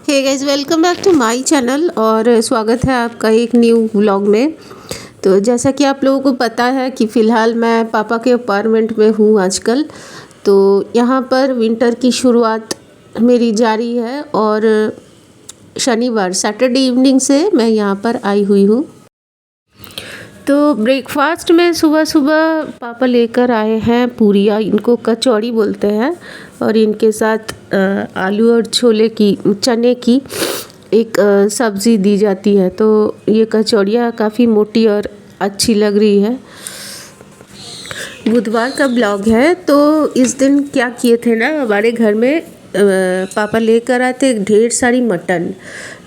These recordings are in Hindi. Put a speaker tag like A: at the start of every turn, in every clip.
A: Hey guys, welcome back to my channel और स्वागत है आपका एक न्यू व्लॉग में। तो जैसा कि आप लोगों को पता है कि फ़िलहाल मैं पापा के अपार्टमेंट में हूँ आजकल। तो यहाँ पर विंटर की शुरुआत मेरी जारी है और शनिवार सैटरडे इवनिंग से मैं यहाँ पर आई हुई हूँ। तो ब्रेकफास्ट में सुबह सुबह पापा लेकर आए हैं पूरियाँ, इनको कचौड़ी बोलते हैं, और इनके साथ आलू और छोले की चने की एक सब्ज़ी दी जाती है। तो ये कचौड़ियाँ काफ़ी मोटी और अच्छी लग रही है। बुधवार का ब्लॉग है। तो इस दिन क्या किए थे ना, हमारे घर में पापा लेकर आए थे ढेर सारी मटन,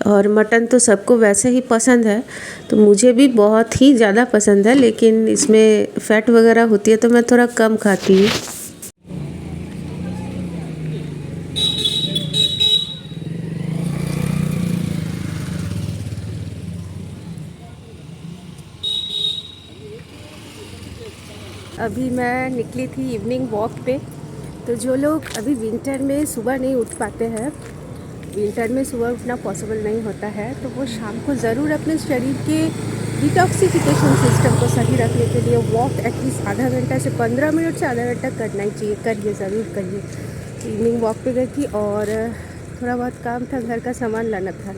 A: और मटन तो सबको वैसे ही पसंद है, तो मुझे भी बहुत ही ज़्यादा पसंद है, लेकिन इसमें फ़ैट वगैरह होती है तो मैं थोड़ा कम खाती हूँ। अभी मैं निकली थी इवनिंग वॉक पे। तो जो लोग अभी विंटर में सुबह नहीं उठ पाते हैं, विंटर में सुबह उठना पॉसिबल नहीं होता है, तो वो शाम को ज़रूर अपने शरीर के डिटॉक्सिफिकेशन सिस्टम को सही रखने के लिए वॉक एटलीस्ट आधा घंटा से 15 मिनट से आधा घंटा करना ही चाहिए। करिए, ज़रूर करिए। इवनिंग वॉक पे गई थी और थोड़ा बहुत काम था, घर का सामान लाना था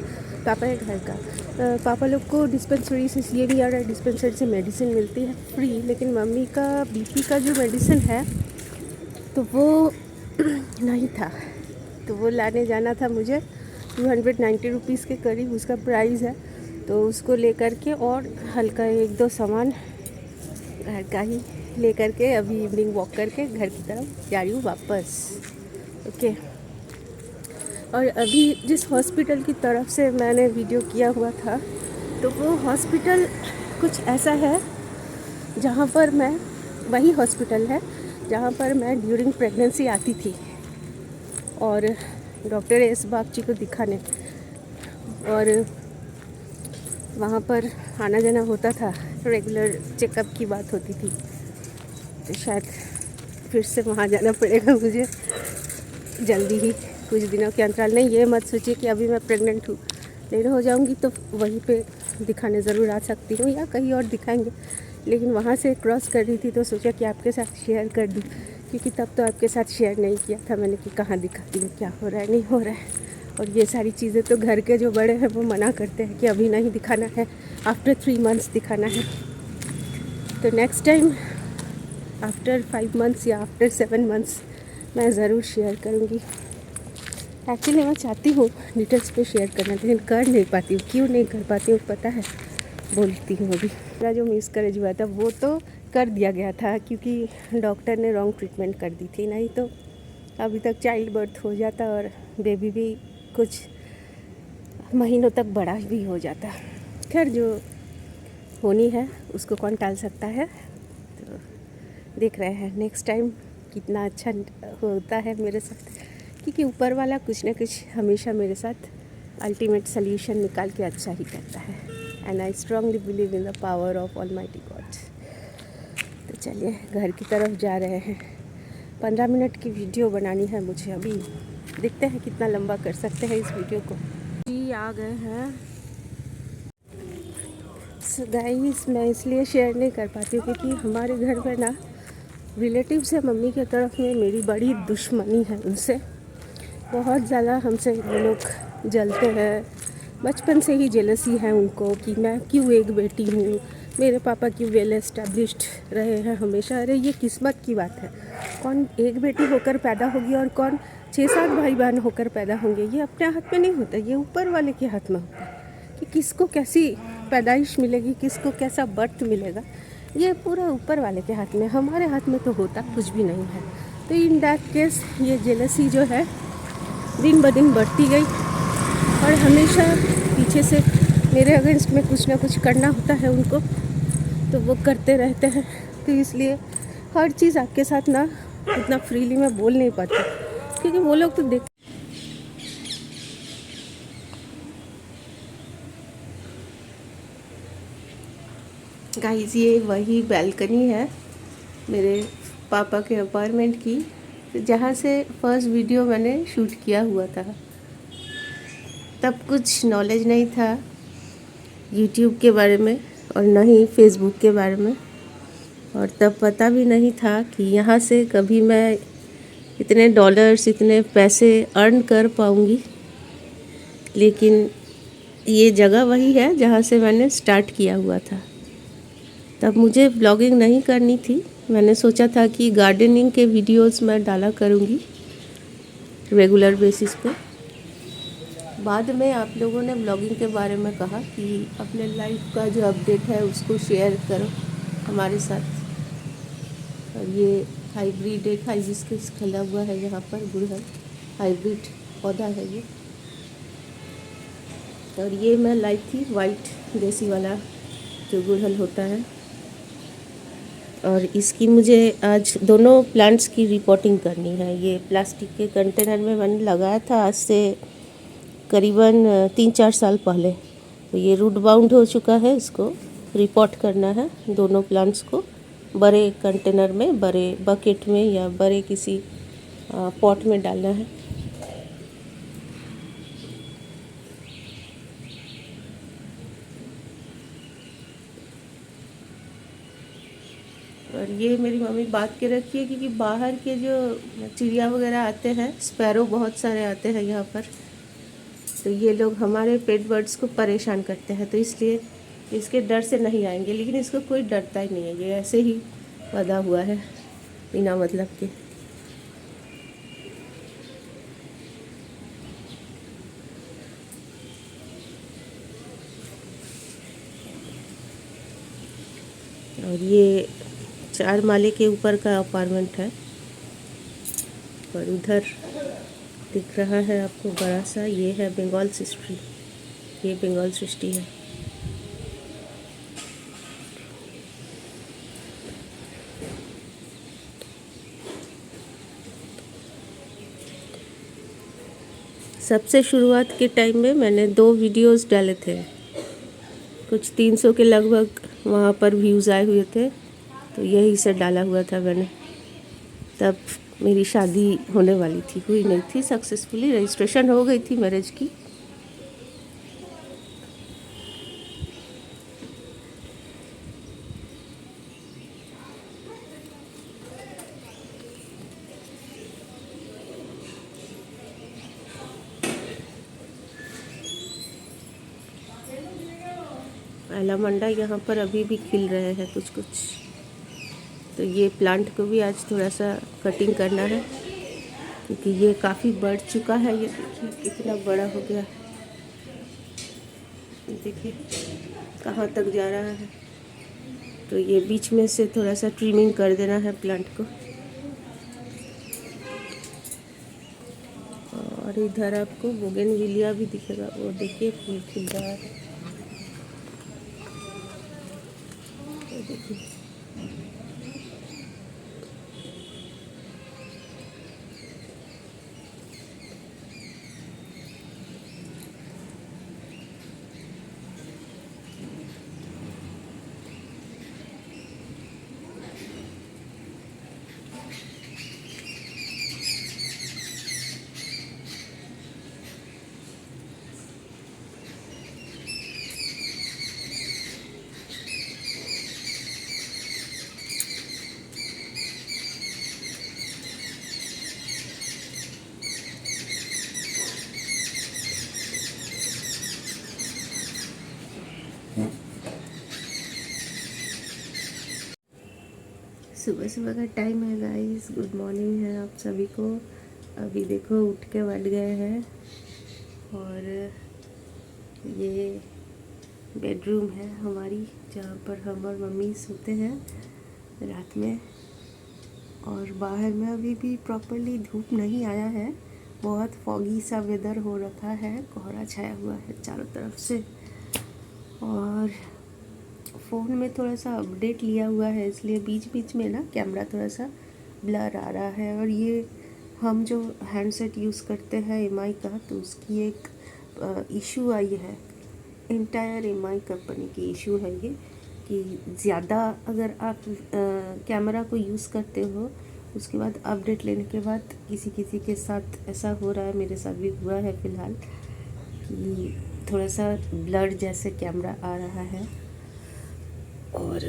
A: पापा के घर का। पापा लोग को डिस्पेंसरी से ये नहीं आ रहा है, डिस्पेंसरी से मेडिसिन मिलती है फ्री, लेकिन मम्मी का बीपी का जो मेडिसिन है तो वो नहीं था, तो वो लाने जाना था मुझे। 290 रुपीज़ के करीब उसका प्राइस है। तो उसको लेकर के और हल्का एक दो सामान घर का ही लेकर के अभी इवनिंग वॉक करके घर की तरफ जा रही हूँ वापस। ओके। और अभी जिस हॉस्पिटल की तरफ से मैंने वीडियो किया हुआ था, तो वो हॉस्पिटल कुछ ऐसा है जहाँ पर मैं, वही हॉस्पिटल है जहाँ पर मैं ड्यूरिंग प्रेगनेंसी आती थी और डॉक्टर एस बागची को दिखाने, और वहाँ पर आना जाना होता था, रेगुलर चेकअप की बात होती थी। तो शायद फिर से वहाँ जाना पड़ेगा मुझे जल्दी ही, कुछ दिनों के अंतराल। नहीं, ये मत सोचिए कि अभी मैं प्रेग्नेंट हूँ, लेट हो जाऊँगी तो वहीं पे दिखाने ज़रूर आ सकती हूँ, या कहीं और दिखाएंगे। लेकिन वहाँ से क्रॉस कर रही थी तो सोचा कि आपके साथ शेयर कर दूँ, क्योंकि तब तो आपके साथ शेयर नहीं किया था मैंने कि कहाँ दिखाती हूँ, क्या हो रहा है, नहीं हो रहा है। और ये सारी चीज़ें तो घर के जो बड़े हैं वो मना करते हैं कि अभी नहीं दिखाना है, आफ्टर 3 मंथ्स दिखाना है। तो नेक्स्ट टाइम आफ्टर 5 मंथ्स या आफ्टर 7 मंथ्स मैं ज़रूर शेयर करूँगी। एक्चुअली मैं चाहती हूँ डिटेल्स पे शेयर करना, लेकिन कर नहीं पाती हूँ। क्यों नहीं कर पाती हूँ पता है, बोलती हूँ अभी। मेरा जो मिसकैरेज हुआ था वो तो कर दिया गया था, क्योंकि डॉक्टर ने रॉन्ग ट्रीटमेंट कर दी थी, नहीं तो अभी तक चाइल्ड बर्थ हो जाता और बेबी भी कुछ महीनों तक बड़ा भी हो जाता। खैर, जो होनी है उसको कौन टाल सकता है। तो देख रहे हैं नेक्स्ट टाइम कितना अच्छा होता है मेरे साथ, क्योंकि ऊपर वाला कुछ ना कुछ हमेशा मेरे साथ अल्टीमेट सल्यूशन निकाल के अच्छा ही करता है। And I strongly believe in the power of almighty God. तो चलिए घर की तरफ जा रहे हैं। 15 मिनट की वीडियो बनानी है मुझे अभी, देखते हैं कितना लंबा कर सकते हैं इस वीडियो को। जी आ गए हैं। सो गाइस, मैं इसलिए शेयर नहीं कर पाती हूँ क्योंकि हमारे घर में ना रिलेटिव से मम्मी की तरफ में मेरी बड़ी दुश्मनी है उनसे। बहुत ज़्यादा हमसे वो लोग जलते हैं, बचपन से ही जेलसी है उनको कि मैं क्यों एक बेटी हूँ, मेरे पापा क्यों वेल एस्टेब्लिश्ड रहे हैं हमेशा। अरे ये किस्मत की बात है, कौन एक बेटी होकर पैदा होगी और कौन 6-7 भाई बहन होकर पैदा होंगे, ये अपने हाथ में नहीं होता, ये ऊपर वाले के हाथ में होता है कि किसको कैसी पैदाइश मिलेगी, किसको कैसा बर्थ मिलेगा, ये पूरा ऊपर वाले के हाथ में। हमारे हाथ में तो होता कुछ भी नहीं है। तो इन दैट केस ये जेलसी जो है दिन ब दिन बढ़ती गई, और हमेशा पीछे से मेरे अगेंस्ट में कुछ ना कुछ करना होता है उनको, तो वो करते रहते हैं। तो इसलिए हर चीज़ आपके साथ ना उतना फ्रीली मैं बोल नहीं पाती, क्योंकि वो लोग तो देख। गाइस, ये वही बैल्कनी है मेरे पापा के अपार्टमेंट की, जहाँ से फर्स्ट वीडियो मैंने शूट किया हुआ था। तब कुछ नॉलेज नहीं था यूट्यूब के बारे में और न ही फेसबुक के बारे में, और तब पता भी नहीं था कि यहाँ से कभी मैं इतने डॉलर्स, इतने पैसे अर्न कर पाऊँगी। लेकिन ये जगह वही है जहाँ से मैंने स्टार्ट किया हुआ था। तब मुझे ब्लॉगिंग नहीं करनी थी। मैंने सोचा था कि गार्डनिंग के वीडियोस मैं डाला करूँगी रेगुलर बेसिस पे। बाद में आप लोगों ने ब्लॉगिंग के बारे में कहा कि अपने लाइफ का जो अपडेट है उसको शेयर करो हमारे साथ। और ये हाइब्रिड एक हाइबिस्कस खिला हुआ है यहाँ पर, गुड़हल हाइब्रिड पौधा है ये। और ये मैं लाई थी वाइट देसी वाला जो गुड़हल होता है। और इसकी मुझे आज दोनों प्लांट्स की रिपोर्टिंग करनी है। ये प्लास्टिक के कंटेनर में मैंने लगाया था आज से करीबन 3-4 साल पहले। तो ये रूट बाउंड हो चुका है, इसको रिपोर्ट करना है दोनों प्लांट्स को। बड़े कंटेनर में, बड़े बकेट में या बड़े किसी पॉट में डालना है। और ये मेरी मम्मी बात के रखी है क्योंकि बाहर के जो चिड़िया वगैरह आते हैं, स्पैरो बहुत सारे आते हैं यहाँ पर, तो ये लोग हमारे पेट बर्ड्स को परेशान करते हैं, तो इसलिए इसके डर से नहीं आएंगे। लेकिन इसको कोई डरता ही नहीं है, ये ऐसे ही बंधा हुआ है बिना मतलब के। और ये 4 माले के ऊपर का अपार्टमेंट है। और उधर दिख रहा है आपको बड़ा सा, ये है बंगाल सृष्टि। ये बंगाल सृष्टि है। सबसे शुरुआत के टाइम में मैंने 2 वीडियोस डाले थे, कुछ 300 के लगभग वहाँ पर व्यूज़ आए हुए थे, तो यही से डाला हुआ था मैंने। तब मेरी शादी होने वाली थी, हुई नहीं थी सक्सेसफुली, रजिस्ट्रेशन हो गई थी मैरिज की। एलामंडा यहाँ पर अभी भी खिल रहे हैं कुछ कुछ। तो ये प्लांट को भी आज थोड़ा सा कटिंग करना है क्योंकि ये काफ़ी बढ़ चुका है। ये देखिए कितना बड़ा हो गया, देखिए कहाँ तक जा रहा है। तो ये बीच में से थोड़ा सा ट्रिमिंग कर देना है प्लांट को। और इधर आपको बोगेनविलिया भी दिखेगा, वो देखिए फूल खिल रहा है, तो देखिए। सुबह सुबह का टाइम है गाइस, गुड मॉर्निंग है आप सभी को। अभी देखो उठ के बैठ गए हैं। और ये बेडरूम है हमारी, जहाँ पर हम और मम्मी सोते हैं रात में। और बाहर में अभी भी प्रॉपरली धूप नहीं आया है, बहुत फॉगी सा वेदर हो रखा है, कोहरा छाया हुआ है चारों तरफ से। और फ़ोन में थोड़ा सा अपडेट लिया हुआ है, इसलिए बीच बीच में ना कैमरा थोड़ा सा ब्लर आ रहा है। और ये हम जो हैंडसेट यूज़ करते हैं एमआई का, तो उसकी एक इशू आई है, इंटायर एमआई कंपनी की इशू है ये, कि ज़्यादा अगर आप कैमरा को यूज़ करते हो, उसके बाद अपडेट लेने के बाद किसी किसी के साथ ऐसा हो रहा है, मेरे साथ भी हुआ है फ़िलहाल, कि थोड़ा सा ब्लर जैसे कैमरा आ रहा है। और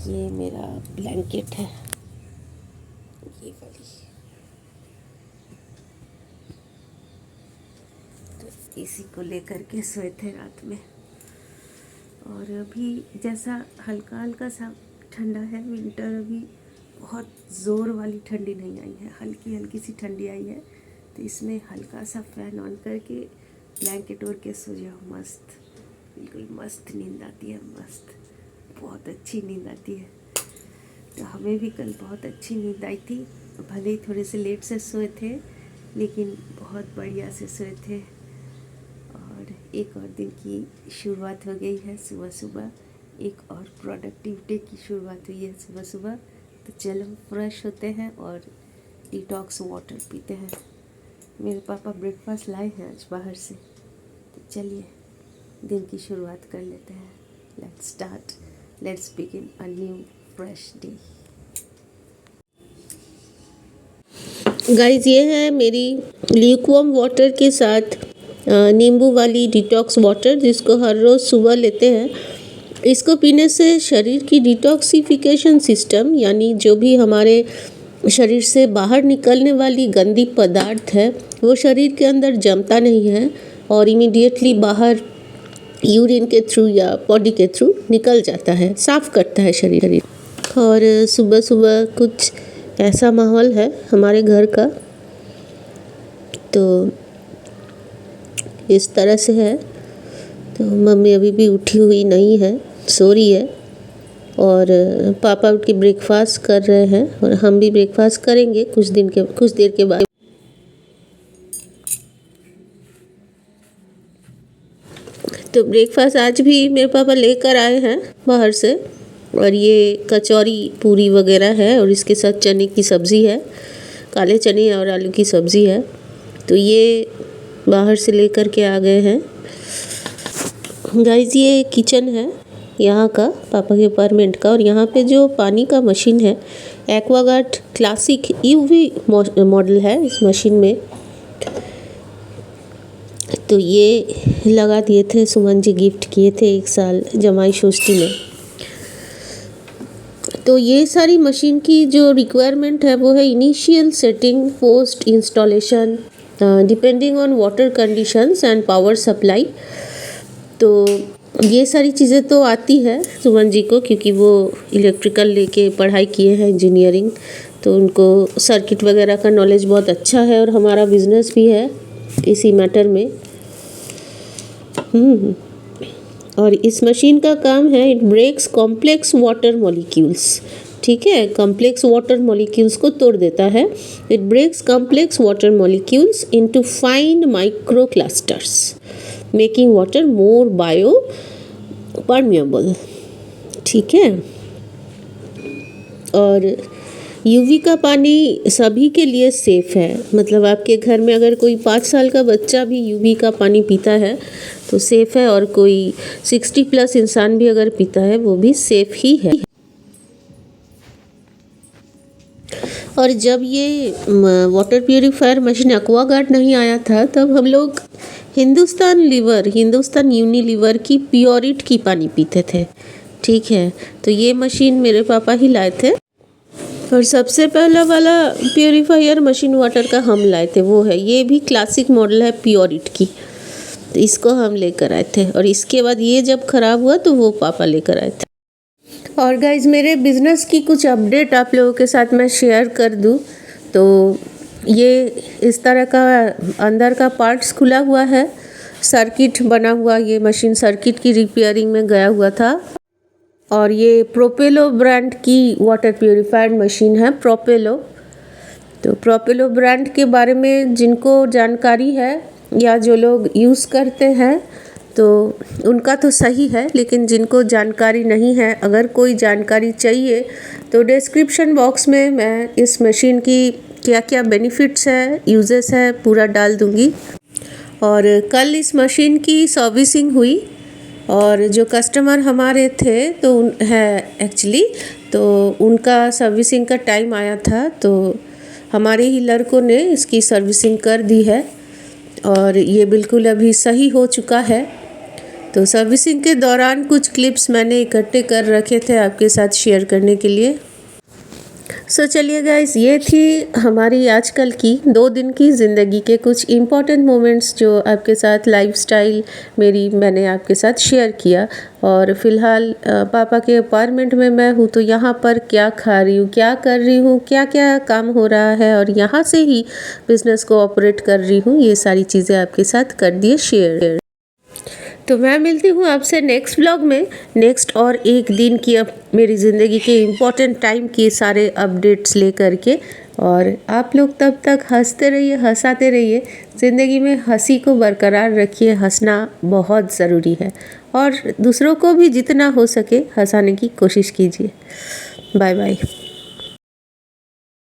A: ये मेरा ब्लैंकेट है, ये वाली, तो इसी को लेकर के सोए थे रात में। और अभी जैसा हल्का हल्का सा ठंडा है, विंटर अभी बहुत ज़ोर वाली ठंडी नहीं आई है, हल्की हल्की सी ठंडी आई है। तो इसमें हल्का सा फ़ैन ऑन करके ब्लैंकेट ओढ़ के सो जाओ, मस्त, बिल्कुल मस्त नींद आती है, मस्त, बहुत अच्छी नींद आती है। तो हमें भी कल बहुत अच्छी नींद आई थी, भले ही थोड़े से लेट से सोए थे लेकिन बहुत बढ़िया से सोए थे। और एक और दिन की शुरुआत हो गई है, सुबह सुबह एक और प्रोडक्टिव डे की शुरुआत हुई है सुबह सुबह। तो चलो फ्रेश होते हैं और डिटॉक्स वाटर पीते हैं। मेरे पापा ब्रेकफास्ट लाए हैं आज बाहर से, तो चलिए दिन की शुरुआत कर लेते हैं। Let's begin a new fresh day. Guys, ये है मेरी ल्यूकवार्म वाटर के साथ नींबू वाली डिटॉक्स वाटर, जिसको हर रोज़ सुबह लेते हैं। इसको पीने से शरीर की डिटॉक्सिफिकेशन सिस्टम, यानी जो भी हमारे शरीर से बाहर निकलने वाली गंदी पदार्थ है वो शरीर के अंदर जमता नहीं है और इमीडिएटली बाहर यूरिन के थ्रू या बॉडी के थ्रू निकल जाता है, साफ़ करता है शरीर। और सुबह सुबह कुछ ऐसा माहौल है हमारे घर का, तो इस तरह से है। तो मम्मी अभी भी उठी हुई नहीं है, सो रही है, और पापा उठ के ब्रेकफास्ट कर रहे हैं और हम भी ब्रेकफास्ट करेंगे कुछ देर के बाद। तो ब्रेकफास्ट आज भी मेरे पापा लेकर आए हैं बाहर से, और ये कचौरी पूरी वगैरह है और इसके साथ चने की सब्ज़ी है, काले चने और आलू की सब्ज़ी है। तो ये बाहर से लेकर के आ गए हैं। गाइस, ये किचन है यहाँ का, पापा के अपार्टमेंट का, और यहाँ पे जो पानी का मशीन है एक्वागार्ड क्लासिक यूवी मॉडल है इस मशीन में। तो ये लगा दिए थे, सुमन जी गिफ्ट किए थे 1 साल जमाई षष्ठी में। तो ये सारी मशीन की जो रिक्वायरमेंट है वो है initial setting, post installation, depending on water conditions and power supply. तो ये सारी चीज़ें तो आती है सुमन जी को, क्योंकि वो इलेक्ट्रिकल लेके पढ़ाई किए हैं, इंजीनियरिंग, तो उनको सर्किट वगैरह का नॉलेज बहुत अच्छा है। और हमारा बिजनेस भी है इसी मैटर में। और इस मशीन का काम है, it breaks complex water molecules, ठीक है, कॉम्प्लेक्स वाटर मॉलिक्यूल्स को तोड़ देता है। It breaks complex water molecules into fine micro clusters, making water more bio permeable, ठीक है। और यूवी का पानी सभी के लिए सेफ़ है, मतलब आपके घर में अगर कोई 5 साल का बच्चा भी यूवी का पानी पीता है तो सेफ़ है, और कोई 60+ इंसान भी अगर पीता है वो भी सेफ़ ही है। और जब ये वाटर प्यूरीफायर मशीन एक्वागार्ड नहीं आया था, तब हम लोग हिंदुस्तान यूनिलीवर की प्योरिट की पानी पीते थे, ठीक है। तो ये मशीन मेरे पापा ही लाए थे, और सबसे पहला वाला प्योरीफायर मशीन वाटर का हम लाए थे, वो है, ये भी क्लासिक मॉडल है प्योरिट की, तो इसको हम लेकर आए थे। और इसके बाद ये जब ख़राब हुआ तो वो पापा लेकर आए थे। और गाइज, मेरे बिज़नेस की कुछ अपडेट आप लोगों के साथ मैं शेयर कर दूँ तो ये इस तरह का अंदर का पार्ट्स खुला हुआ है, सर्किट बना हुआ, ये मशीन सर्किट की रिपेयरिंग में गया हुआ था। और ये प्रोपेलो ब्रांड की वाटर प्यूरीफायर मशीन है, प्रोपेलो। तो प्रोपेलो ब्रांड के बारे में जिनको जानकारी है या जो लोग यूज़ करते हैं तो उनका तो सही है, लेकिन जिनको जानकारी नहीं है, अगर कोई जानकारी चाहिए तो डिस्क्रिप्शन बॉक्स में मैं इस मशीन की क्या क्या बेनिफिट्स है, यूजेस है, पूरा डाल दूँगी। और कल इस मशीन की सर्विसिंग हुई, और जो कस्टमर हमारे थे तो उनका सर्विसिंग का टाइम आया था, तो हमारे ही लड़कों ने इसकी सर्विसिंग कर दी है। और ये बिल्कुल अभी सही हो चुका है। तो सर्विसिंग के दौरान कुछ क्लिप्स मैंने इकट्ठे कर रखे थे आपके साथ शेयर करने के लिए। चलिए गाइस, ये थी हमारी आजकल की 2 दिन की ज़िंदगी के कुछ इम्पॉर्टेंट मोमेंट्स जो आपके साथ लाइफस्टाइल मैंने आपके साथ शेयर किया। और फ़िलहाल पापा के अपार्टमेंट में मैं हूँ, तो यहाँ पर क्या खा रही हूँ, क्या कर रही हूँ, क्या क्या काम हो रहा है, और यहाँ से ही बिज़नेस को ऑपरेट कर रही हूँ, ये सारी चीज़ें आपके साथ कर दिए शेयर। तो मैं मिलती हूँ आपसे नेक्स्ट ब्लॉग में, नेक्स्ट और एक दिन की अब मेरी ज़िंदगी के इम्पोर्टेंट टाइम के सारे अपडेट्स लेकर के। और आप लोग तब तक हंसते रहिए, हंसाते रहिए, ज़िंदगी में हंसी को बरकरार रखिए। हंसना बहुत ज़रूरी है और दूसरों को भी जितना हो सके हंसाने की कोशिश कीजिए। Bye bye.